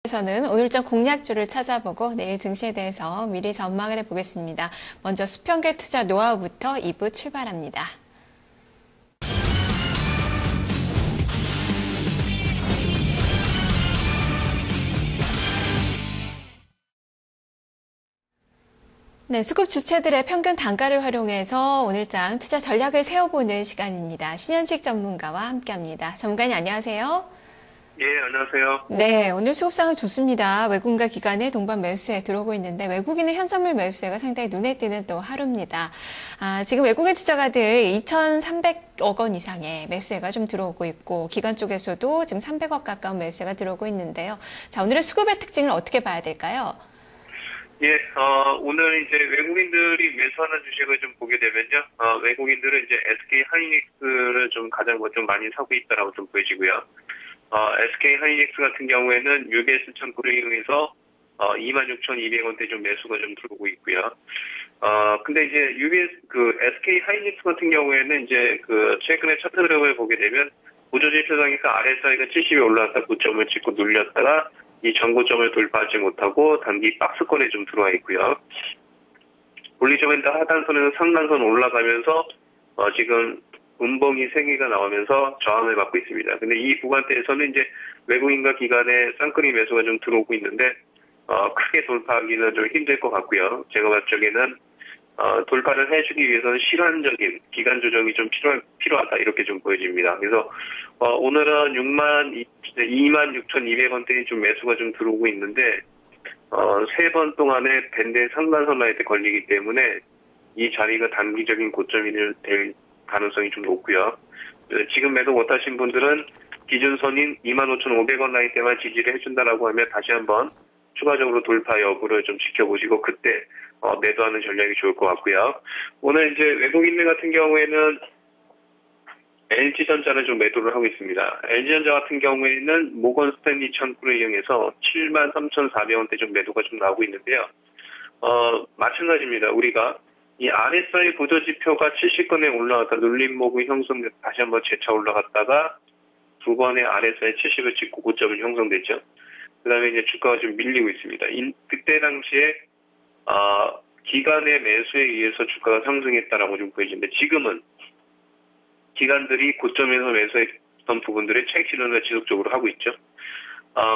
에서는 오늘장 공략주를 찾아보고 내일 증시에 대해서 미리 전망을 해보겠습니다. 먼저 수평계 투자 노하우부터 2부 출발합니다. 네, 수급 주체들의 평균 단가를 활용해서 오늘장 투자 전략을 세워보는 시간입니다. 신현식 전문가와 함께합니다. 전문가님 안녕하세요. 예, 안녕하세요. 네, 오늘 수급상은 좋습니다. 외국인과 기관의 동반 매수세 들어오고 있는데 외국인의 현선물 매수세가 상당히 눈에 띄는 또 하루입니다. 지금 외국인 투자가들 2,300억 원 이상의 매수세가 좀 들어오고 있고 기관 쪽에서도 지금 300억 가까운 매수세가 들어오고 있는데요. 자, 오늘의 수급의 특징을 어떻게 봐야 될까요? 예, 오늘 이제 외국인들이 매수하는 주식을 좀 보게 되면요. 외국인들은 이제 SK 하이닉스를 좀 가장 좀 많이 사고 있다라고 좀 보여지고요. SK 하이닉스 같은 경우에는 UBS 창구를 이용해서 26,200원대 좀 매수가 좀 들어오고 있고요. 근데 이제 SK 하이닉스 같은 경우에는 이제 최근에 차트 그래프를 보게 되면 보조지표상에서 RSI가 70에 올라왔다 고점을 찍고 눌렸다가 이 전고점을 돌파하지 못하고 단기 박스권에 좀 들어와 있고요. 볼리저밴드 하단선에서 상단선 올라가면서 지금 음봉이 3개가 나오면서 저항을 받고 있습니다. 근데 이 구간대에서는 이제 외국인과 기관의 쌍끌이 매수가 좀 들어오고 있는데 크게 돌파하기는 좀 힘들 것 같고요. 제가 봤을 적에는 돌파를 해주기 위해서는 시간적인 기간 조정이 좀 필요하다 이렇게 좀 보여집니다. 그래서 오늘은 26,200원대에 좀 매수가 좀 들어오고 있는데 3번 동안에 밴드의 상단선 라인에 걸리기 때문에 이 자리가 단기적인 고점이 될 가능성이 좀 높고요. 지금 매도 못하신 분들은 기준선인 25,500원 라인 때만 지지를 해준다라고 하면 다시 한번 추가적으로 돌파 여부를 좀 지켜보시고 그때 매도하는 전략이 좋을 것 같고요. 오늘 이제 외국인들 같은 경우에는 LG전자를 좀 매도를 하고 있습니다. LG전자 같은 경우에는 모건 스탠리 창구를 이용해서 73,400원대 좀 매도가 좀 나오고 있는데요. 마찬가지입니다. 우리가 이 RSI 보조지표가 70권에 올라갔다 눌림목이 형성돼서 다시 한번 재차 올라갔다가 두 번의 RSI 70을 찍고 고점을 형성됐죠. 그 다음에 이제 주가가 좀 밀리고 있습니다. 그때 당시에 기관의 매수에 의해서 주가가 상승했다라고 좀 보여지는데 지금은 기관들이 고점에서 매수했던 부분들의 차익 실현을 지속적으로 하고 있죠.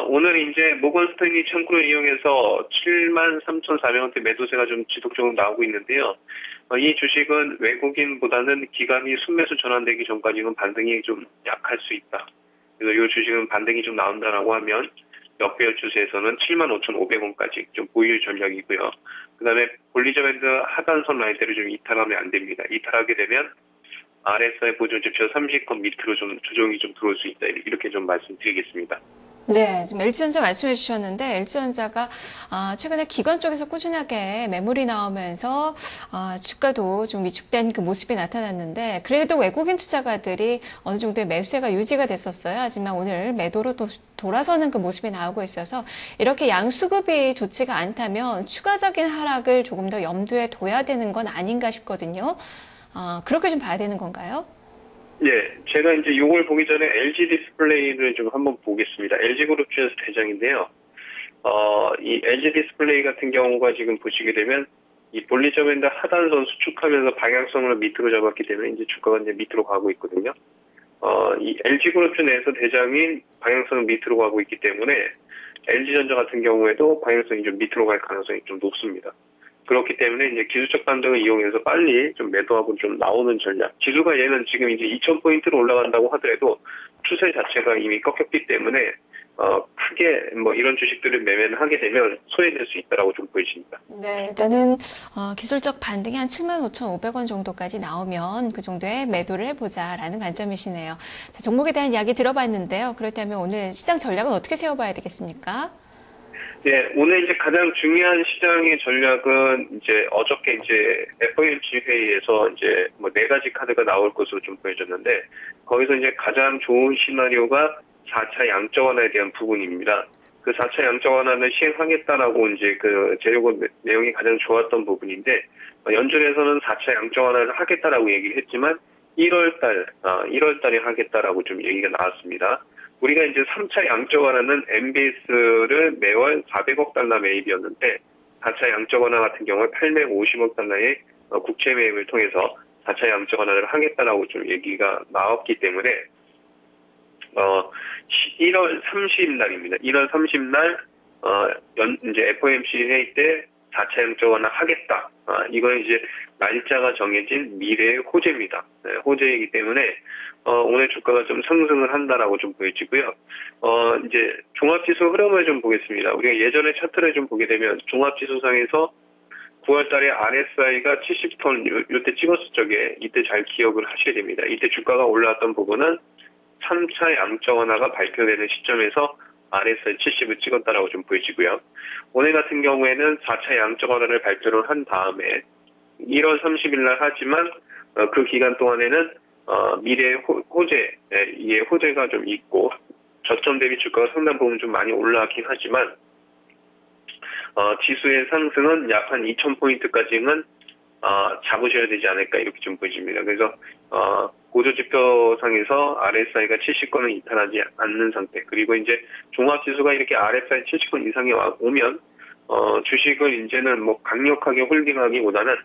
오늘 이제 모건 스탠리 창구를 이용해서 73,400원대 매도세가 좀 지속적으로 나오고 있는데요. 이 주식은 외국인보다는 기관이 순매수 전환되기 전까지는 반등이 좀 약할 수 있다. 그래서 이 주식은 반등이 좀 나온다라고 하면 역배열 추세에서는 75,500원까지 좀 보유 전략이고요. 그 다음에 볼리저밴드 하단선 라인대를 좀 이탈하면 안 됩니다. 이탈하게 되면 RSI 보조지표 30권 밑으로 좀 조정이 좀 들어올 수 있다. 이렇게 좀 말씀드리겠습니다. 네, 지금 LG전자 말씀해 주셨는데 LG전자가 최근에 기관 쪽에서 꾸준하게 매물이 나오면서 주가도 좀 위축된 그 모습이 나타났는데 그래도 외국인 투자가들이 어느 정도의 매수세가 유지가 됐었어요. 하지만 오늘 매도로 또 돌아서는 그 모습이 나오고 있어서 이렇게 양수급이 좋지가 않다면 추가적인 하락을 조금 더 염두에 둬야 되는 건 아닌가 싶거든요. 그렇게 좀 봐야 되는 건가요? 예, 제가 이제 이걸 보기 전에 LG 디스플레이를 좀 한번 보겠습니다. LG그룹 중에서 대장인데요. 이 LG 디스플레이 같은 경우가 지금 보시게 되면 이 볼리저밴드 하단선 수축하면서 방향성을 밑으로 잡았기 때문에 이제 주가가 이제 밑으로 가고 있거든요. 이 LG그룹 내에서 대장인 방향성은 밑으로 가고 있기 때문에 LG전자 같은 경우에도 방향성이 좀 밑으로 갈 가능성이 좀 높습니다. 그렇기 때문에 이제 기술적 반등을 이용해서 빨리 좀 매도하고 좀 나오는 전략. 지수가 얘는 지금 이제 2,000포인트로 올라간다고 하더라도 추세 자체가 이미 꺾였기 때문에 크게 뭐 이런 주식들을 매매를 하게 되면 소외될 수 있다라고 좀 보여집니다. 네, 일단은 기술적 반등이 한 75,500원 정도까지 나오면 그 정도의 매도를 해보자라는 관점이시네요. 자, 종목에 대한 이야기 들어봤는데요. 그렇다면 오늘 시장 전략은 어떻게 세워봐야 되겠습니까? 네, 오늘 이제 가장 중요한 시장의 전략은 이제 어저께 이제 FOMC 회의에서 이제 뭐 4가지 카드가 나올 것으로 좀 보여졌는데 거기서 이제 가장 좋은 시나리오가 4차 양적 완화에 대한 부분입니다. 그 4차 양적 완화를 시행하겠다라고 이제 그 재료고 내용이 가장 좋았던 부분인데 연준에서는 4차 양적 완화를 하겠다라고 얘기를 했지만 1월 달에 하겠다라고 좀 얘기가 나왔습니다. 우리가 이제 3차 양적 완화는 MBS를 매월 400억 달러 매입이었는데 4차 양적 완화 같은 경우에 850억 달러의 국채 매입을 통해서 4차 양적 완화를 하겠다라고 좀 얘기가 나왔기 때문에 1월 30일 날입니다. 1월 30날 이제 FOMC 회의 때 4차 양적 완화 하겠다. 이건 이제 날짜가 정해진 미래의 호재입니다. 네, 호재이기 때문에 오늘 주가가 좀 상승을 한다라고 좀 보여지고요. 이제 종합지수 흐름을 좀 보겠습니다. 우리가 예전에 차트를 좀 보게 되면 종합지수상에서 9월 달에 RSI가 70톤 이때 찍었을 적에 이때 잘 기억을 하셔야 됩니다. 이때 주가가 올라왔던 부분은 3차 양적 완화가 발표되는 시점에서 RSI 70을 찍었다라고 좀 보여지고요. 오늘 같은 경우에는 4차 양적 완화를 발표를 한 다음에 1월 30일 날 하지만 그 기간 동안에는 미래의 호재, 이게 호재가 좀 있고 저점 대비 주가가 상당 부분 좀 많이 올라왔긴 하지만 지수의 상승은 약 한 2,000포인트까지는 잡으셔야 되지 않을까 이렇게 좀 보여집니다. 그래서 보조지표상에서 RSI가 70건을 이탈하지 않는 상태, 그리고 이제 종합지수가 이렇게 RSI 70건 이상이 오면 주식을 이제는 뭐 강력하게 홀딩하기보다는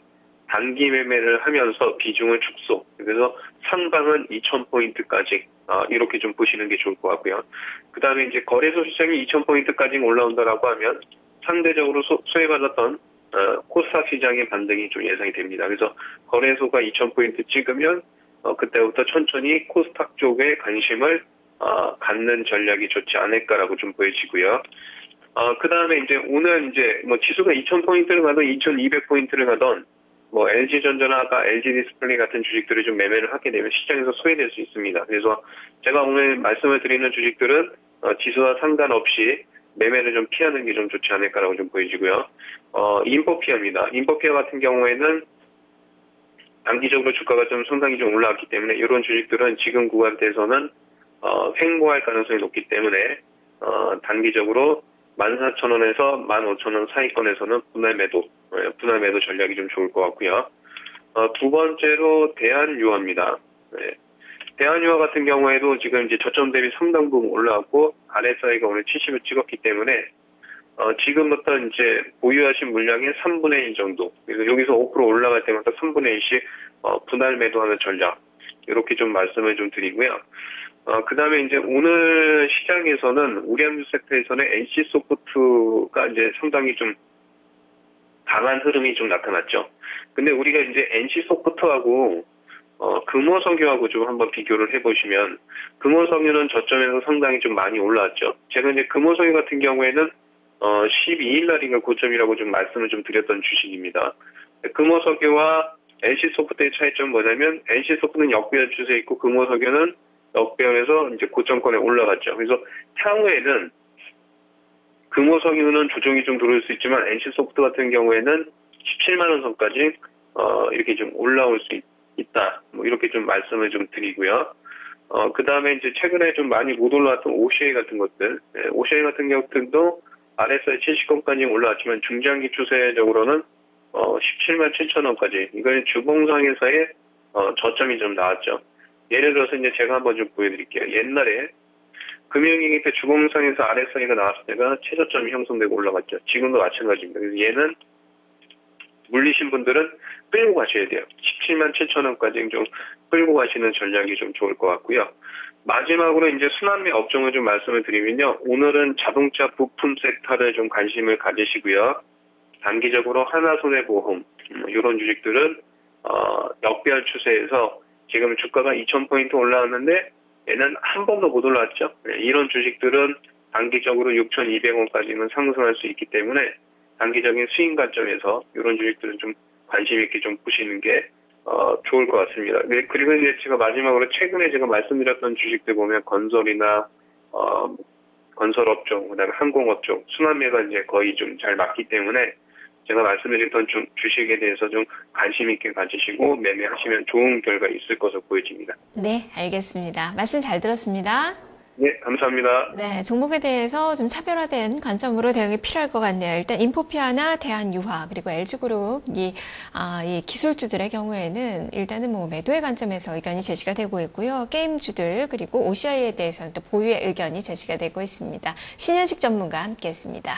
단기 매매를 하면서 비중을 축소, 그래서 상방은 2,000포인트까지 이렇게 좀 보시는 게 좋을 것 같고요. 그 다음에 이제 거래소 시장이 2,000포인트까지 올라온다라고 하면 상대적으로 수혜받았던 코스닥 시장의 반등이 좀 예상이 됩니다. 그래서 거래소가 2,000포인트 찍으면 그때부터 천천히 코스닥 쪽에 관심을 갖는 전략이 좋지 않을까라고 좀 보여지고요. 그 다음에 이제 오늘 이제 뭐 지수가 2,000포인트를 가던 2,200포인트를 가던 뭐 LG전자나 LG디스플레이 같은 주식들을 좀 매매를 하게 되면 시장에서 소외될 수 있습니다. 그래서 제가 오늘 말씀을 드리는 주식들은 지수와 상관없이 매매를 좀 피하는 게 좀 좋지 않을까라고 좀 보여지고요. 인포피아입니다. 인포피아 같은 경우에는 단기적으로 주가가 좀 상당히 좀 올라왔기 때문에 이런 주식들은 지금 구간대에서는 횡보할 가능성이 높기 때문에 단기적으로 14,000원에서 15,000원 사이권에서는 분할 매도 전략이 좀 좋을 것 같고요. 두 번째로 대한유화입니다. 네. 대한유화 같은 경우에도 지금 이제 저점 대비 상당 부분 올라왔고 RSI가 오늘 70을 찍었기 때문에 지금부터 이제 보유하신 물량의 3분의 1 정도, 그래서 여기서 5% 올라갈 때마다 3분의 1씩 분할 매도하는 전략, 이렇게 좀 말씀을 좀 드리고요. 그 다음에 이제 오늘 시장에서는 우리 한주 섹터에서는 NC소프트가 이제 상당히 좀 강한 흐름이 좀 나타났죠. 근데 우리가 이제 NC소프트하고 금호석유하고 좀 한번 비교를 해보시면 금호석유는 저점에서 상당히 좀 많이 올라왔죠. 제가 이제 금호석유 같은 경우에는 12일 날인가 고점이라고 좀 말씀을 좀 드렸던 주식입니다. 금호석유와 NC소프트의 차이점은 뭐냐면 NC소프트는 역배열 추세에 있고 금호석유는 역배열에서 이제 고점권에 올라갔죠. 그래서 향후에는 금호석유는 조정이 좀 들어올 수 있지만 NC소프트 같은 경우에는 17만 원 선까지 이렇게 좀 올라올 수 있다. 뭐 이렇게 좀 말씀을 좀 드리고요. 그 다음에 이제 최근에 좀 많이 못 올라왔던 OCA 같은 것들, OCA 같은 경우들도 RSI 70건까지 올라왔지만 중장기 추세적으로는 17만 7천 원까지, 이건 주봉상에서의 저점이 좀 나왔죠. 예를 들어서 이제 제가 한번 좀 보여드릴게요. 옛날에 금융위기 때 주봉상에서 RSI가 나왔을 때가 최저점이 형성되고 올라갔죠. 지금도 마찬가지입니다. 그래서 얘는 물리신 분들은 끌고 가셔야 돼요. 17만 7천 원까지 좀 끌고 가시는 전략이 좀 좋을 것 같고요. 마지막으로 이제 순환매 업종을 좀 말씀을 드리면요. 오늘은 자동차 부품 섹터를 좀 관심을 가지시고요. 단기적으로 하나손해보험, 이런 주식들은 역배열 추세에서 지금 주가가 2,000포인트 올라왔는데 얘는 한 번도 못 올라왔죠. 이런 주식들은 단기적으로 6,200원까지는 상승할 수 있기 때문에 단기적인 수익 관점에서 이런 주식들은 좀 관심 있게 좀 보시는 게 좋을 것 같습니다. 네, 그리고 이제 제가 마지막으로 최근에 제가 말씀드렸던 주식들 보면 건설이나 건설업종, 그다음에 항공업종 순환매가 이제 거의 좀 잘 맞기 때문에 제가 말씀드렸던 주식에 대해서 좀 관심 있게 가지시고 매매하시면 좋은 결과 있을 것으로 보여집니다. 네, 알겠습니다. 말씀 잘 들었습니다. 네, 감사합니다. 네, 종목에 대해서 좀 차별화된 관점으로 대응이 필요할 것 같네요. 일단 인포피아나 대한유화 그리고 LG그룹 이 기술주들의 경우에는 일단은 뭐 매도의 관점에서 의견이 제시가 되고 있고요. 게임주들 그리고 OCI에 대해서는 또 보유의 의견이 제시가 되고 있습니다. 신현식 전문가와 함께했습니다.